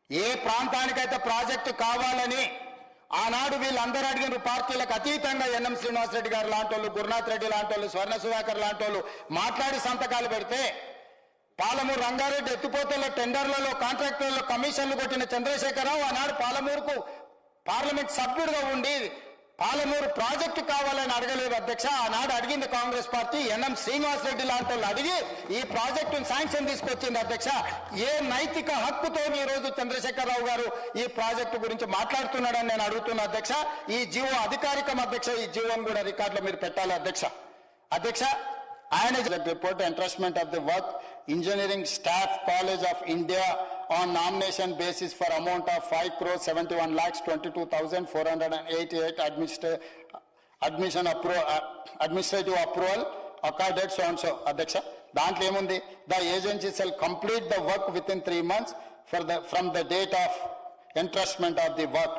ఏ ప్రాంతానికైతే project కావాలని ఆనాడు వీళ్ళందరూ అడిగిన పార్టీలకు అతీతంగా ఎన్ఎం శ్రీనివాసరెడ్డి గారు లాంటి వాళ్ళు, గురునాథ్ రెడ్డి లాంటి వాళ్ళు, స్వర్ణ సుధాకర్ లాంటి వాళ్ళు మాట్లాడి సంతకాలు పెడితే పాలమూరు రంగారెడ్డి ఎత్తిపోతల టెండర్లలో కాంట్రాక్టర్లలో కమిషన్లు కొట్టిన చంద్రశేఖరరావు ఆనాడు పాలమూరుకు పార్లమెంట్ సభ్యుడిగా ఉండి పాలమూరు ప్రాజెక్టు కావాలని అడగలేదు అధ్యక్ష. ఆనాడు అడిగింది కాంగ్రెస్ పార్టీ. ఎన్ఎం శ్రీనివాసరెడ్డి లాంటి వాళ్ళు అడిగి ఈ ప్రాజెక్టును శాంక్షన్ తీసుకొచ్చింది అధ్యక్ష. ఏ నైతిక హక్కుతో ఈ రోజు చంద్రశేఖరరావు గారు ఈ ప్రాజెక్టు గురించి మాట్లాడుతున్నాడని నేను అడుగుతున్నా అధ్యక్ష. ఈ జీవో అధికారికం అధ్యక్ష. ఈ జీవోను కూడా రికార్డులో మీరు పెట్టాలి అధ్యక్ష. అధ్యక్ష, ఆయన report entrustment of the work engineering staff college of India on nomination basis for amount of 5,71,22,488 administrative approval accorded so and so. అధ్యక్ష, దాంట్లో ఏముంది? The agency shall complete the work within 3 months from the date of entrustment of the work.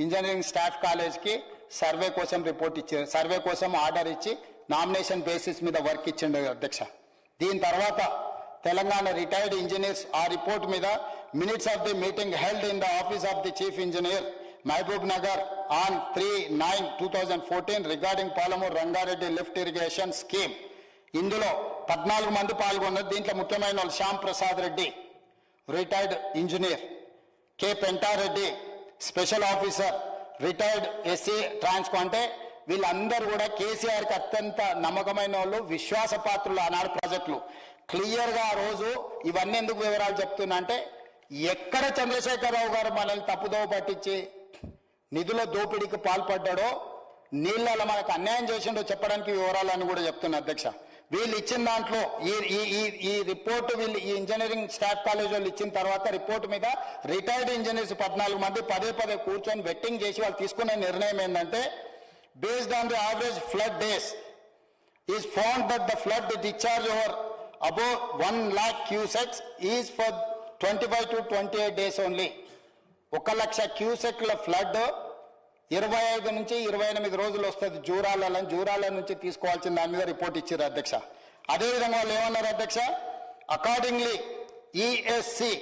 Engineering staff కాలేజ్కి survey కోసం report ఇచ్చారు, survey కోసం order ఇచ్చి nomination basis మీద work ఇచ్చిండు అధ్యక్ష. దీని తర్వాత తెలంగాణ రిటైర్డ్ ఇంజనీర్స్ ఆ రిపోర్ట్ మీద minutes of the meeting held in the office of the chief engineer Mahabubnagar on 3/9/2014 regarding Palamuru Rangareddy lift irrigation scheme. ఇందులో 14 మంది పాల్గొన్నారు. దీంట్లో ముఖ్యమైన వాళ్ళు Shyam Prasad Reddy retired engineer, K Pentareddy special officer, retired SC Transco. అంటే వీళ్ళందరూ కూడా కేసీఆర్కి అత్యంత నమ్మకమైన వాళ్ళు, విశ్వాసపాత్రులు ఆనాడు ప్రాజెక్టులు. క్లియర్గా ఆ రోజు ఇవన్నీ ఎందుకు వివరాలు చెప్తున్నా అంటే ఎక్కడ చంద్రశేఖరరావు గారు మనల్ని తప్పుదోవ పట్టించి నిధుల దోపిడీకి పాల్పడ్డాడో, నీళ్ళలో మనకు అన్యాయం చేసిండో చెప్పడానికి వివరాలని కూడా చెప్తున్నా అధ్యక్ష. వీళ్ళు ఇచ్చిన దాంట్లో ఈ రిపోర్టు వీళ్ళు ఈ ఇంజనీరింగ్ స్టాఫ్ కాలేజ్ వాళ్ళు ఇచ్చిన తర్వాత రిపోర్టు మీద రిటైర్డ్ ఇంజనీర్స్ 14 మంది పదే కూర్చొని వెట్టింగ్ చేసి వాళ్ళు తీసుకున్న నిర్ణయం ఏంటంటే, based on the average flood days is found that the flood discharge over above 1 lakh cusecs is for 25 to 28 days only. 1 లక్ష క్యూసెక్ల ఫ్లడ్ 25 నుంచి 28 రోజులు వస్తుంది జూరాల నుంచి తీసుకోవాల్సిన దాని మీద రిపోర్ట్ ఇచ్చారు అధ్యక్ష. అదేవిధంగా వాళ్ళు ఏమన్నారు అధ్యక్ష, accordingly ESC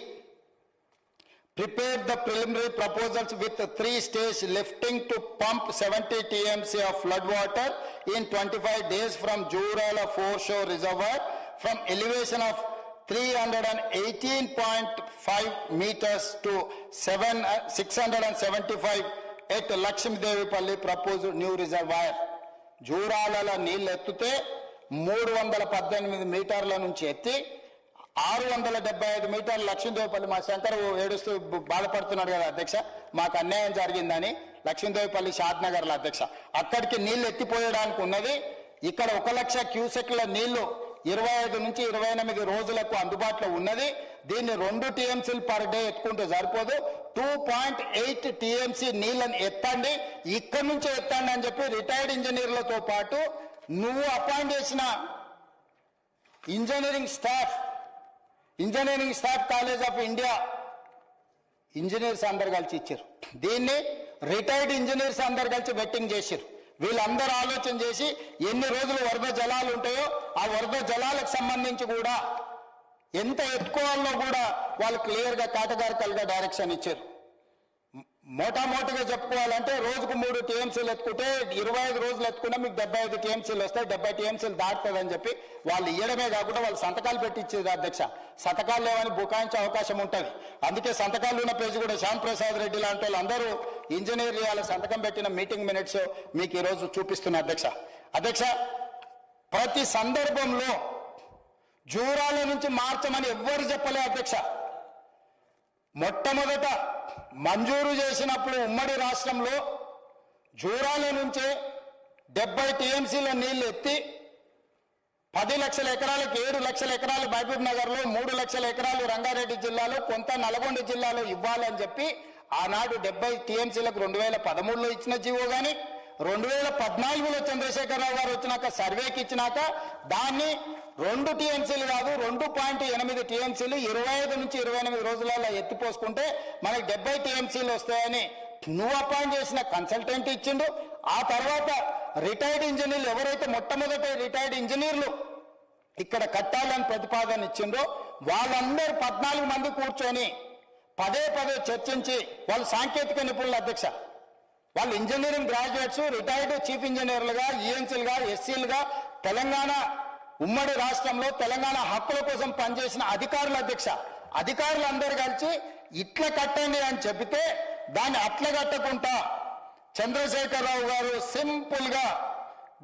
prepared the preliminary proposals with 3-stage lifting to pump 70 TMC of flood water in 25 days from Jurala foreshore reservoir from elevation of 318.5 meters to 675 at Lakshmidevipalli proposed new reservoir. జూరాలలో నీళ్ళు ఎత్తితే 318 మీటర్ల నుంచి ఎత్తి 675 మీటర్లు లక్ష్మీదేవిపల్లి. మా శంకర్ ఏడుస్తూ బాధపడుతున్నాడు కదా అధ్యక్ష, మాకు అన్యాయం జరిగిందని లక్ష్మీదేవిపల్లి షాద్నగర్లో అధ్యక్ష. అక్కడికి నీళ్లు ఎత్తిపోయడానికి ఉన్నది. ఇక్కడ 1 లక్ష క్యూసెక్ల నీళ్లు 25 నుంచి 28 రోజులకు అందుబాటులో ఉన్నది. దీన్ని 2 టీఎంసీలు పర్ డే ఎత్తుకుంటే సరిపోదు. 2.8 టీఎంసీ నీళ్ళని ఎత్తండి, ఇక్కడి నుంచే ఎత్తండి అని చెప్పి రిటైర్డ్ ఇంజనీర్లతో పాటు నువ్వు అపాయింట్ చేసిన engineering staff college of India engineers అందరు కలిసి ఇచ్చారు. దీన్ని రిటైర్డ్ ఇంజనీర్స్ అందరు కలిసి వెట్టింగ్ చేశారు. వీళ్ళందరూ ఆలోచన చేసి ఎన్ని రోజులు వరద జలాలు ఉంటాయో ఆ వరద జలాలకు సంబంధించి కూడా ఎంత ఎత్తుకోవాలో కూడా వాళ్ళు క్లియర్గా కేటగారికల్గా డైరెక్షన్ ఇచ్చారు. మోటామోటిగా చెప్పుకోవాలంటే రోజుకు 3 టీఎంసీలు ఎత్తుకుంటే 25 రోజులు ఎత్తుకున్నా మీకు 75 టీఎంసీలు వస్తాయి, 70 టీఎంసీలు దాటుతుందని చెప్పి వాళ్ళు ఇయ్యడమే కాకుండా వాళ్ళు సంతకాలు పెట్టి ఇచ్చేది అధ్యక్ష. సంతకాలు లేవని బుకాయించే అవకాశం ఉంటుంది. అందుకే సంతకాలు ఉన్న పేజీ కూడా శ్యామ్ ప్రసాద్ రెడ్డి లాంటి వాళ్ళు అందరూ ఇంజనీర్లు వాళ్ళ సంతకం పెట్టిన మీటింగ్ మినిట్స్ మీకు ఈరోజు చూపిస్తున్న అధ్యక్ష. ప్రతి సందర్భంలో జూరాల నుంచి మార్చమని ఎవ్వరు చెప్పలే అధ్యక్ష. మొట్టమొదట మంజూరు చేసినప్పుడు ఉమ్మడి రాష్ట్రంలో జూరాల నుంచే 70 టీఎంసీల నీళ్లు ఎత్తి 10 లక్షల ఎకరాలకు 7 లక్షల ఎకరాలు మహబూబ్ నగర్లో, 3 లక్షల ఎకరాలు రంగారెడ్డి జిల్లాలో, కొంత నల్గొండ జిల్లాలో ఇవ్వాలని చెప్పి ఆనాడు 70 టీఎంసీలకు 2013లో ఇచ్చిన జీవో కానీ 2014లో చంద్రశేఖరరావు గారు వచ్చినాక సర్వేకి ఇచ్చినాక దాన్ని 2 టీఎంసీలు కాదు 2.8 టీఎంసీలు 25 నుంచి 28 రోజులలో ఎత్తిపోసుకుంటే మనకి 70 టీఎంసీలు వస్తాయని నువ్వు అపాయింట్ చేసిన కన్సల్టెంట్ ఇచ్చిండు. ఆ తర్వాత రిటైర్డ్ ఇంజనీర్లు ఎవరైతే మొట్టమొదటి రిటైర్డ్ ఇంజనీర్లు ఇక్కడ కట్టాలని ప్రతిపాదన ఇచ్చిండ్రో వాళ్ళందరూ 14 మంది కూర్చొని పదే పదే చర్చించి వాళ్ళు సాంకేతిక నిపుణులు అధ్యక్ష, వాళ్ళు ఇంజనీరింగ్ గ్రాడ్యుయేట్స్, రిటైర్డ్ చీఫ్ ఇంజనీర్లుగా, ఈఎన్సీలుగా, ఎస్సీలుగా తెలంగాణ ఉమ్మడి రాష్ట్రంలో తెలంగాణ హక్కుల కోసం పనిచేసిన అధికారులు అధ్యక్ష. అధికారులందరూ కలిసి ఇట్లా కట్టండి అని చెబితే దాన్ని అట్లా కట్టకుండా చంద్రశేఖరరావు గారు సింపుల్ గా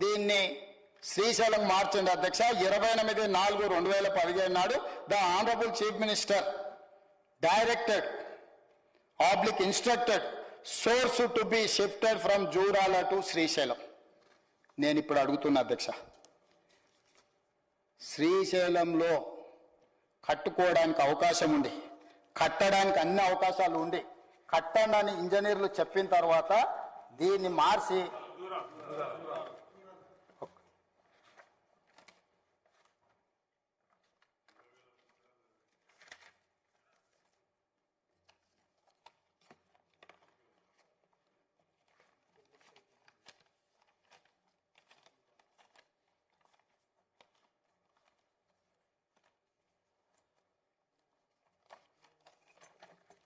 దీన్ని శ్రీశైలం మార్చండి అధ్యక్ష. 28/4/2015 నాడు the honourable chief minister instructed source to be shifted from Jurala to Srisailam. నేను ఇప్పుడు అడుగుతున్నా అధ్యక్ష, శ్రీశైలంలో కట్టుకోవడానికి అవకాశం ఉంది, కట్టడానికి అన్ని అవకాశాలు ఉండి కట్టండి అని ఇంజనీర్లు చెప్పిన తర్వాత దీన్ని మార్చి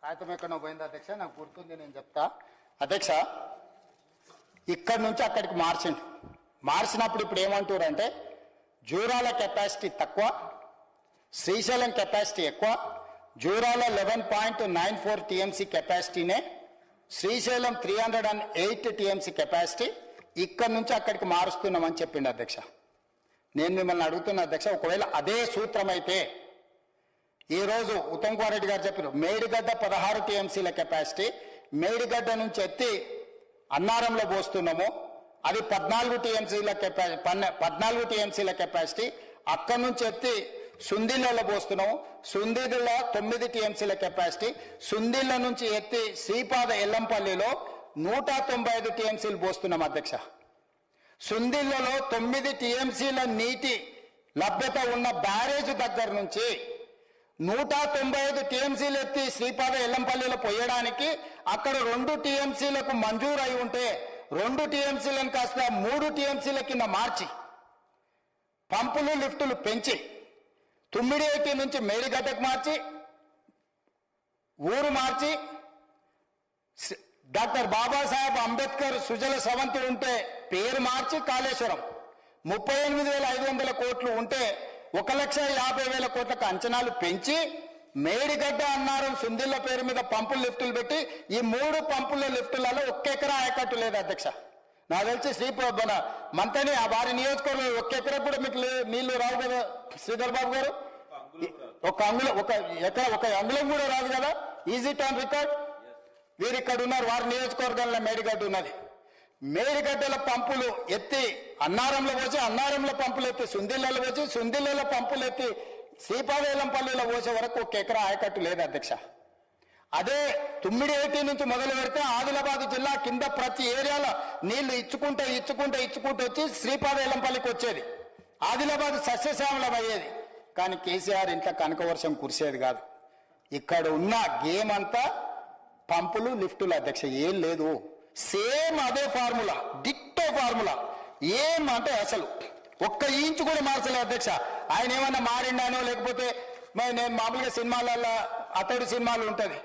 కాగితం ఎక్కడో పోయింది అధ్యక్ష, నాకు గుర్తుంది, నేను చెప్తా అధ్యక్ష. ఇక్కడి నుంచి అక్కడికి మార్చినప్పుడు ఇప్పుడు ఏమంటారంటే జూరాల కెపాసిటీ తక్కువ, శ్రీశైలం కెపాసిటీ ఎక్కువ. జూరాల 11.94 టీఎంసీ కెపాసిటీనే, శ్రీశైలం 308 టీఎంసీ కెపాసిటీ. ఇక్కడి నుంచి అక్కడికి మారుస్తున్నామని చెప్పిండు అధ్యక్ష. నేను మిమ్మల్ని అడుగుతున్న అధ్యక్ష, ఒకవేళ అదే సూత్రం అయితే ఈ రోజు ఉత్తమ్ కుమార్ రెడ్డి గారు చెప్పారు మేడిగడ్డ 16 టీఎంసీల కెపాసిటీ, మేడిగడ్డ నుంచి ఎత్తి అన్నారంలో పోస్తున్నాము, అది 14 టీఎంసీల కెపాసిటీ. అక్కడి నుంచి ఎత్తి సుందిళ్ళలో పోస్తున్నాము, సుందిళ్ళ 9 టీఎంసీల కెపాసిటీ. సుందిళ్ళ నుంచి ఎత్తి శ్రీపాద ఎల్లంపల్లిలో 195 టీఎంసీలు పోస్తున్నాం అధ్యక్ష. సుందిళ్ళలో 9 టీఎంసీల నీటి లభ్యత ఉన్న బ్యారేజ్ దగ్గర నుంచి 195 టీఎంసీలు ఎత్తి శ్రీపాద ఎల్లంపల్లిలో పోయడానికి అక్కడ 2 టీఎంసీలకు మంజూరు అయి ఉంటే 2 టీఎంసీలను కాస్త 3 టీఎంసీల కింద మార్చి పంపులు లిఫ్టులు పెంచి తుమ్మిడియేటి నుంచి మేడిగడ్డకు మార్చి ఊరు మార్చి డాక్టర్ బాబాసాహెబ్ అంబేద్కర్ సుజల స్రవంతి ఉంటే పేరు మార్చి కాళేశ్వరం 38,500 కోట్లు ఉంటే 1,50,000 కోట్లకు అంచనాలు పెంచి మేడిగడ్డ అన్నారం సుందిళ్ళ పేరు మీద పంపులు లిఫ్టులు పెట్టి ఈ 3 పంపుల లిఫ్టులలో 1 ఎకరా ఆయకట్టు లేదు అధ్యక్ష. నాకు తెలిసి మంతని ఆ వారి నియోజకవర్గం 1 ఎకరా కూడా మీకు నీళ్లు రావు కదా శ్రీధర్ బాబు గారు, ఒక అంగుళం కూడా రాదు కదా. Easy to record. వీరు ఇక్కడ ఉన్నారు, వారి నియోజకవర్గంలో మేడిగడ్డ ఉన్నది. మేడిగడ్డల పంపులు ఎత్తి అన్నారంలో పోసి, అన్నారంలో పంపులు ఎత్తి సుందిళ్ళలో పోసి, సుందిళ్ళలో పంపులు ఎత్తి శ్రీపాదేలంపల్లిలో పోసే వరకు 1 ఎకరా ఆయకట్టు లేదు అధ్యక్ష. అదే తుమ్మిడియేటి నుంచి మొదలు పెడితే ఆదిలాబాద్ జిల్లా కింద ప్రతి ఏరియాలో నీళ్లు ఇచ్చుకుంటే వచ్చి శ్రీపాదేలంపల్లికి వచ్చేది, ఆదిలాబాద్ సస్యశ్యామలం అయ్యేది. కానీ కేసీఆర్ ఇంట్లో కనకవర్షం కురిసేది కాదు. ఇక్కడ ఉన్న గేమ్ అంతా పంపులు లిఫ్టులు అధ్యక్ష, ఏం లేదు. సేమ్ అదే ఫార్ములా, డిక్టో ఫార్ములా. ఏం అంటే అసలు 1 ఇంచు కూడా మార్చలేదు అధ్యక్ష. ఆయన ఏమన్నా మారిండానో లేకపోతే నేను మామూలుగా సినిమాలలో అతడి సినిమాలు ఉంటుంది,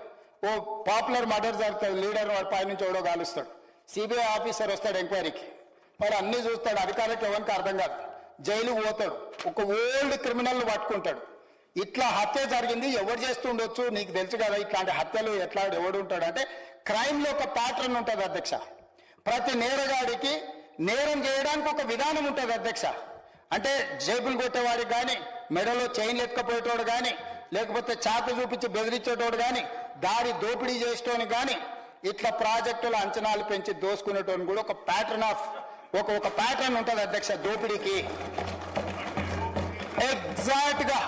ఓ పాపులర్ మర్డర్ జరుగుతుంది, లీడర్ వాడు పైనుంచి ఎవడో కాలుస్తాడు, సిబిఐ ఆఫీసర్ వస్తాడు ఎంక్వైరీకి, వాడు అన్ని చూస్తాడు, అధికారులకు ఎవరికి అర్థం కాదు, జైలుకు పోతాడు, ఒక ఓల్డ్ క్రిమినల్ పట్టుకుంటాడు. ఇట్లా హత్య జరిగింది, ఎవరు చేస్తుండొచ్చు నీకు తెలుసు కదా, ఇట్లాంటి హత్యలు ఎట్లా ఎవడు ఉంటాడు అంటే క్రైమ్ లో ఒక ప్యాటర్న్ ఉంటుంది అధ్యక్ష. ప్రతి నేరగాడికి నేరం చేయడానికి ఒక విధానం ఉంటుంది అధ్యక్ష. అంటే జేబులు కొట్టేవాడికి కానీ, మెడలో చైన్లు ఎత్తుకపోయేటోడు కానీ, లేకపోతే చాకు చూపించి బెదిరించేటోడు కానీ, దారి దోపిడీ చేసేటోని కానీ, ఇట్లా ప్రాజెక్టుల అంచనాలు పెంచి దోసుకునేటోని కూడా ఒక ప్యాటర్న్ ఉంటుంది అధ్యక్ష దోపిడీకి. ఎగ్జాక్ట్ గా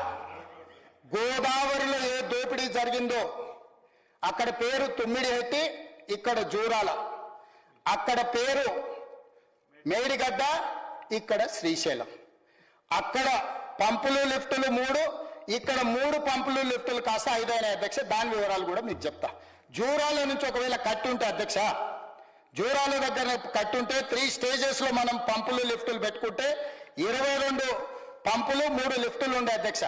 గోదావరిలో ఏ దోపిడీ జరిగిందో అక్కడ పేరు తుమ్మిడిహెట్టి, ఇక్కడ జూరాల, అక్కడ పేరు మేడిగడ్డ, ఇక్కడ శ్రీశైలం. అక్కడ పంపులు లిఫ్టులు 3, ఇక్కడ 3 పంపులు లిఫ్టులు కాస్త 5 అయినాయి అధ్యక్ష. దాని వివరాలు కూడా మీకు చెప్తా. జూరాల నుంచి ఒకవేళ కట్టుంటే అధ్యక్ష, జూరాల దగ్గర కట్టుంటే 3 స్టేజెస్ లో మనం పంపులు లిఫ్టులు పెట్టుకుంటే 22 పంపులు 3 లిఫ్టులు ఉండే అధ్యక్ష.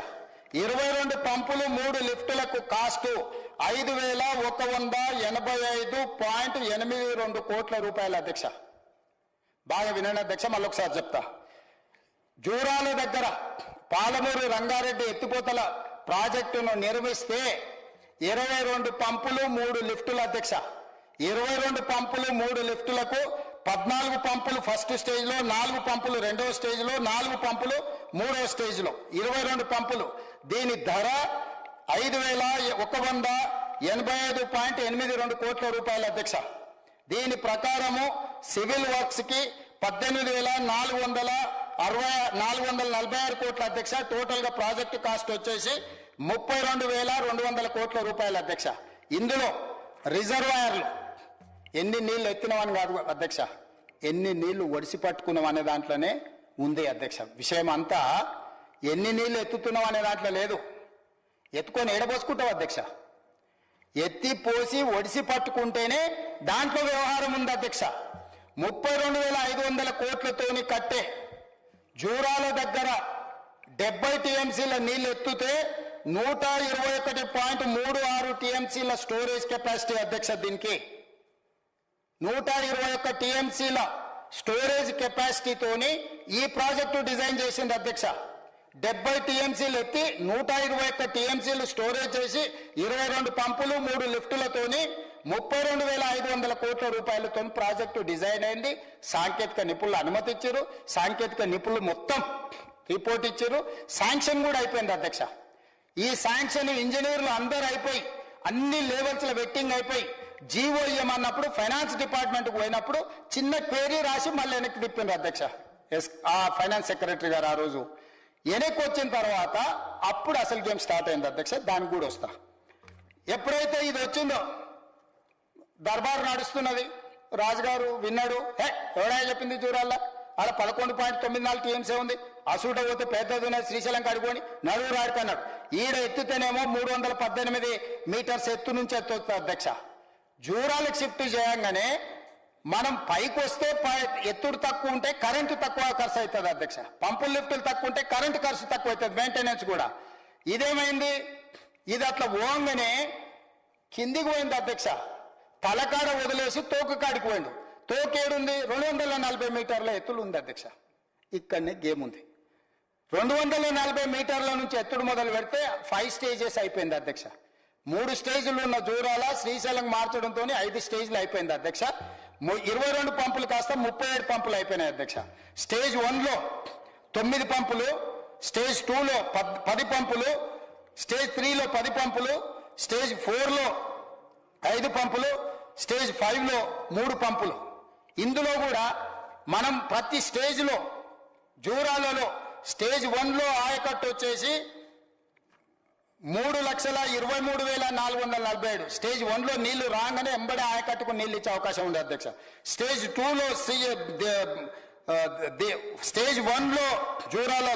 22 పంపులు 3 లిఫ్టులకు కాస్ట్ 5,185.82 కోట్ల రూపాయలు అధ్యక్ష. బాగా వినండి అధ్యక్ష, మళ్ళొకసారి చెప్తా. జూరాల దగ్గర పాలమూరు రంగారెడ్డి ఎత్తిపోతల ప్రాజెక్టును నిర్మిస్తే 22 పంపులు 3 లిఫ్టులు అధ్యక్ష. 22 పంపులు 3 లిఫ్టులకు 14 పంపులు ఫస్ట్ స్టేజ్లో, 4 పంపులు రెండవ స్టేజ్లో, 4 పంపులు మూడవ స్టేజ్లో, 22 పంపులు. దీని ధర 5,185.82 కోట్ల రూపాయలు అధ్యక్ష. దీని ప్రకారము సివిల్ వర్క్స్ కి 18,446 కోట్ల అధ్యక్ష. టోటల్ గా ప్రాజెక్టు కాస్ట్ వచ్చేసి 32,200 కోట్ల రూపాయలు అధ్యక్ష. ఇందులో రిజర్వాయర్లు ఎన్ని నీళ్లు ఎత్తినవని కాదు అధ్యక్ష, ఎన్ని నీళ్లు ఒడిసి పట్టుకున్నాం అనే దాంట్లోనే ఉంది అధ్యక్ష. విషయం అంతా ఎన్ని నీళ్లు ఎత్తుతున్నాం అనే దాంట్లో లేదు. ఎత్తుకొని ఎడబోసుకుంటావు అధ్యక్ష. ఎత్తి పోసి ఒడిసి పట్టుకుంటేనే దాంట్లో వ్యవహారం ఉంది అధ్యక్ష. 32,500 కోట్లతోని కట్టే జూరాల దగ్గర 70 టీఎంసీల నీళ్లు ఎత్తుతే 121.36 టీఎంసీల స్టోరేజ్ కెపాసిటీ అధ్యక్ష. దీనికి 121 టీఎంసీల స్టోరేజ్ కెపాసిటీతోని ఈ ప్రాజెక్టు డిజైన్ చేసింది అధ్యక్ష. 70 టీఎంసీలు ఎత్తి 121 టీఎంసీలు స్టోరేజ్ చేసి 22 పంపులు 3 లిఫ్టులతోని 32,500 కోట్ల రూపాయలతో ప్రాజెక్టు డిజైన్ అయింది. సాంకేతిక నిపుణులు అనుమతి ఇచ్చారు, సాంకేతిక నిపుణులు మొత్తం రిపోర్ట్ ఇచ్చారు, శాంక్షన్ కూడా అయిపోయింది అధ్యక్ష. ఈ శాంక్షన్ ఇంజనీర్లు అందరూ అయిపోయి అన్ని లెవెల్స్ లో వెట్టింగ్ అయిపోయి జీవో ఇవ్వమన్నప్పుడు ఫైనాన్స్ డిపార్ట్మెంట్ పోయినప్పుడు చిన్న క్వేరీ రాసి మళ్ళీ వెనక్కి తిప్పిండ్రు అధ్యక్ష. ఆ ఫైనాన్స్ సెక్రటరీ గారు ఆ రోజు వెనక్కి వచ్చిన తర్వాత అప్పుడు అసలు గేమ్ స్టార్ట్ అయింది అధ్యక్ష. దానికి కూడా వస్తా. ఎప్పుడైతే ఇది వచ్చిందో దర్బారు నడుస్తున్నది, రాజుగారు విన్నాడు. ఎవడా చెప్పింది జూరాల్లో ఆడ 11.94 టీఎంసీ ఉంది, అసూట పోతే పెద్దది ఉన్నది శ్రీశైలం కడుకొని నడువు రాడుకన్నాడు. ఈడ ఎత్తుతేనేమో 318 మీటర్స్ ఎత్తు నుంచి ఎత్తు అధ్యక్ష. జూరాలకు షిఫ్ట్ చేయంగానే మనం పైకి వస్తే ఎత్తుడు తక్కువ ఉంటే కరెంటు తక్కువ ఖర్చు అవుతుంది అధ్యక్ష. పంపులు లిఫ్టులు తక్కువ ఉంటే కరెంటు ఖర్చు తక్కువ అవుతుంది, మెయింటెనెన్స్ కూడా. ఇదేమైంది, ఇది అట్లా పోగానే కిందికి పోయింది అధ్యక్ష. తలకాడ వదిలేసి తోక కాడికి పోయిండు. తోకేడుంది 240 మీటర్ల ఎత్తులు ఉంది అధ్యక్ష. ఇక్కడనే గేమ్ ఉంది. 240 మీటర్ల నుంచి ఎత్తుడు మొదలు పెడితే 5 స్టేజెస్ అయిపోయింది అధ్యక్ష. 3 స్టేజ్లు ఉన్న జూరాల శ్రీశైలం మార్చడంతో 5 స్టేజ్లు అయిపోయింది అధ్యక్ష. 22 పంపులు కాస్త 37 పంపులు అయిపోయినాయి అధ్యక్ష. స్టేజ్ 1లో 9 పంపులు, స్టేజ్ 2లో 10 పంపులు, స్టేజ్ 3లో 10 పంపులు, స్టేజ్ 4లో 5 పంపులు, స్టేజ్ 5లో 3 పంపులు. ఇందులో కూడా మనం ప్రతి స్టేజ్లో జూరాలలో స్టేజ్ 1లో ఆయకట్టు వచ్చేసి 3,23,447. స్టేజ్ 1లో నీళ్లు రాగానే ఎంబడే ఆయకట్టుకు నీళ్లు ఇచ్చే అవకాశం ఉంది అధ్యక్ష. స్టేజ్ 2లో స్టేజ్ 1లో జూరాల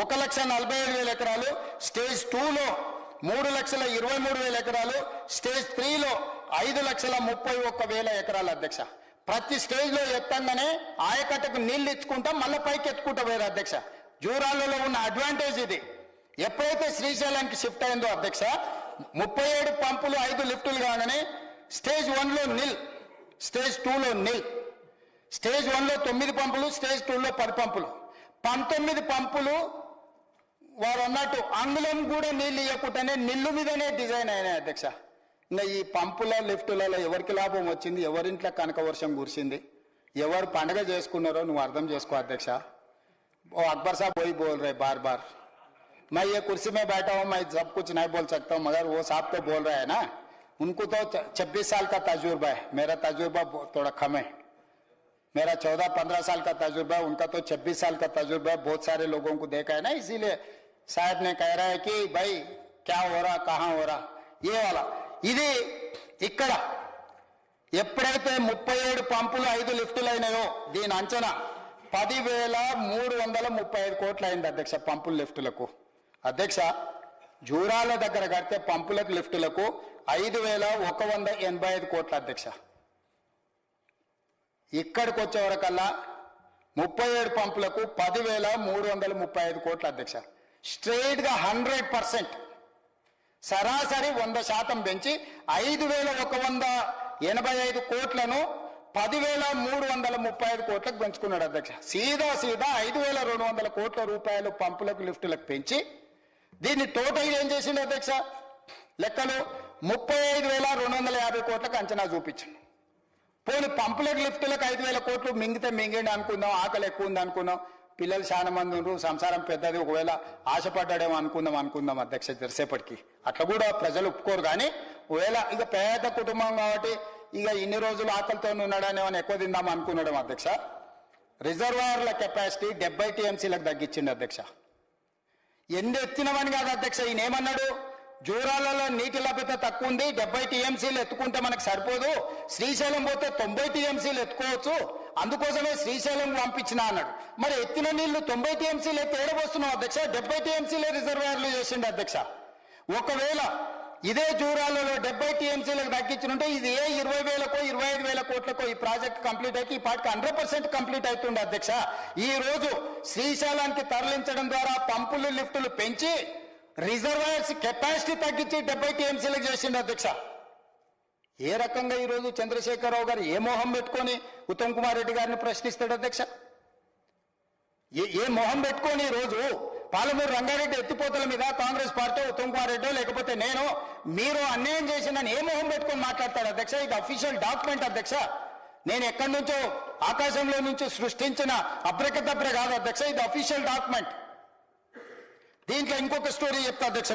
1,47,000 ఎకరాలు, స్టేజ్ 2లో 3,23,000 ఎకరాలు, స్టేజ్ 3లో 5,31,000 ఎకరాలు అధ్యక్ష. ప్రతి స్టేజ్ లో ఎత్తంగానే ఆయకట్టుకు నీళ్లు ఇచ్చుకుంటాం, మళ్ళీ పైకి ఎత్తుకుంటా పోయారు అధ్యక్ష. జూరాలలో ఉన్న అడ్వాంటేజ్ ఇది. ఎప్పుడైతే శ్రీశైలానికి షిఫ్ట్ అయిందో అధ్యక్ష 37 పంపులు 5 లిఫ్టులు కాగానే స్టేజ్ 1లో నిల్, స్టేజ్ 2లో నిల్. స్టేజ్ 1లో 9 పంపులు, స్టేజ్ 2లో 10 పంపులు, 19 పంపులు వారు అన్నట్టు అంగుళం కూడా నీళ్లు ఇవ్వకుండానే నిల్లు మీదనే డిజైన్ అయినాయి అధ్యక్ష. ఇంకా ఈ పంపుల లిఫ్టులలో ఎవరికి లాభం వచ్చింది, ఎవరింట్లో కనక వర్షం కురిసింది, ఎవరు పండగ చేసుకున్నారో నువ్వు అర్థం చేసుకో అధ్యక్ష. ఓ అక్బర్ साहब वही बोल रहे बार बार, मैं ये कुर्सी में बैठा हूं, मैं सब कुछ नहीं बोल सकता हूं, मगर वो साहब तो बोल रहे हैं ना, उनको तो 26 साल का तजुर्बा है, मेरा तजुर्बा थोड़ा कम है. मेरा 14-15 साल का तजुर्बा है, उनका तो 26 साल का तजुर्बा है. बहुत सारे लोगों को देखा है ना, इसीलिए साहब ने कह रहा है कि भाई क्या हो रहा, कहाँ हो रहा, ये वाला. ఇది ఇక్కడ ఎప్పుడైతే 37 పంపులు 5 లిఫ్టులు అయినాయో దీని అంచనా 10,335 కోట్లు అయింది అధ్యక్ష. పంపుల లిఫ్టులకు అధ్యక్ష జూరాల దగ్గర కడితే పంపులకు లిఫ్టులకు 5,185 కోట్ల అధ్యక్ష. ఇక్కడికి వచ్చే వరకల్లా 37 పంపులకు 10,335 కోట్ల అధ్యక్ష. స్ట్రైట్ గా 100% సరాసరి 100% పెంచి 5,185 కోట్లను 10,335 కోట్లకు పెంచుకున్నాడు అధ్యక్ష. సీదా 5,200 కోట్ల రూపాయలు పంపులకు లిఫ్టులకు పెంచి దీన్ని టోటల్ ఏం చేసిండు అధ్యక్ష? లెక్కలు 35,250 కోట్లకు అంచనా చూపించింది. పోనీ పంపులకు లిఫ్టులకు 5,000 కోట్లు మింగితే మింగండి అనుకుందాం, ఆకలి ఎక్కువ ఉంది అనుకుందాం, పిల్లలు చాలా మంది ఉన్నారు, సంసారం పెద్దది, ఒకవేళ ఆశపడ్డాడేమో అనుకుందాం అధ్యక్ష జరిసేపటికి. అట్లా కూడా ప్రజలు ఒప్పుకోరు. కానీ ఒకవేళ ఇక పేద కుటుంబం కాబట్టి ఇక ఇన్ని రోజులు ఆకలితో ఉన్నాడని ఏమైనా ఎక్కువ తిందాం అనుకున్నాడు అధ్యక్ష. రిజర్వాయర్ల కెపాసిటీ 70 TMCలకు తగ్గించిండు అధ్యక్ష. ఎన్ని ఎత్తినమని కాదు అధ్యక్ష, ఈయన ఏమన్నాడు? జూరాలలో నీటి లభ్యత తక్కువ ఉంది, 70 TMCలు ఎత్తుకుంటే మనకు సరిపోదు, శ్రీశైలం పోతే 90 TMCలు ఎత్తుకోవచ్చు, అందుకోసమే శ్రీశైలం పంపించిన అన్నాడు. మరి ఎత్తిన నీళ్లు 90 TMCలు ఎత్తి ఏడబోస్తున్నాం అధ్యక్ష, 70 TMCలే రిజర్వాయర్లు చేసిండు అధ్యక్ష. ఒకవేళ ఇదే జూరాలలో 70 TMCలకు తగ్గించుంటే ఇది 20,000కో 25,000 కోట్లకో ఈ ప్రాజెక్ట్ కంప్లీట్ అయితే ఈ పాటికి 100% కంప్లీట్ అవుతుండే అధ్యక్ష. ఈ రోజు శ్రీశైలానికి తరలించడం ద్వారా పంపులు లిఫ్టులు పెంచి రిజర్వాయర్స్ కెపాసిటీ తగ్గించి 70 TMCలకు చేసిండు అధ్యక్ష. ఏ రకంగా ఈరోజు చంద్రశేఖరరావు గారు ఏ మోహం పెట్టుకొని ఉత్తమ్ కుమార్ రెడ్డి గారిని ప్రశ్నిస్తాడు అధ్యక్ష? ఏ మొహం పెట్టుకొని రోజు పాలమూరు రంగారెడ్డి ఎత్తిపోతల మీద కాంగ్రెస్ పార్టీ ఉత్తమ్ కుమార్ రెడ్డి లేకపోతే నేను మీరు అన్యాయం చేసిందని ఏ మొహం పెట్టుకొని మాట్లాడతాడు అధ్యక్ష? ఇది అఫీషియల్ డాక్యుమెంట్ అధ్యక్ష. నేను ఎక్కడి నుంచో ఆకాశంలో నుంచి సృష్టించిన అబ్రకదబ్ర కాదు అధ్యక్ష, ఇది అఫీషియల్ డాక్యుమెంట్. దీంట్లో ఇంకొక స్టోరీ చెప్తా అధ్యక్ష.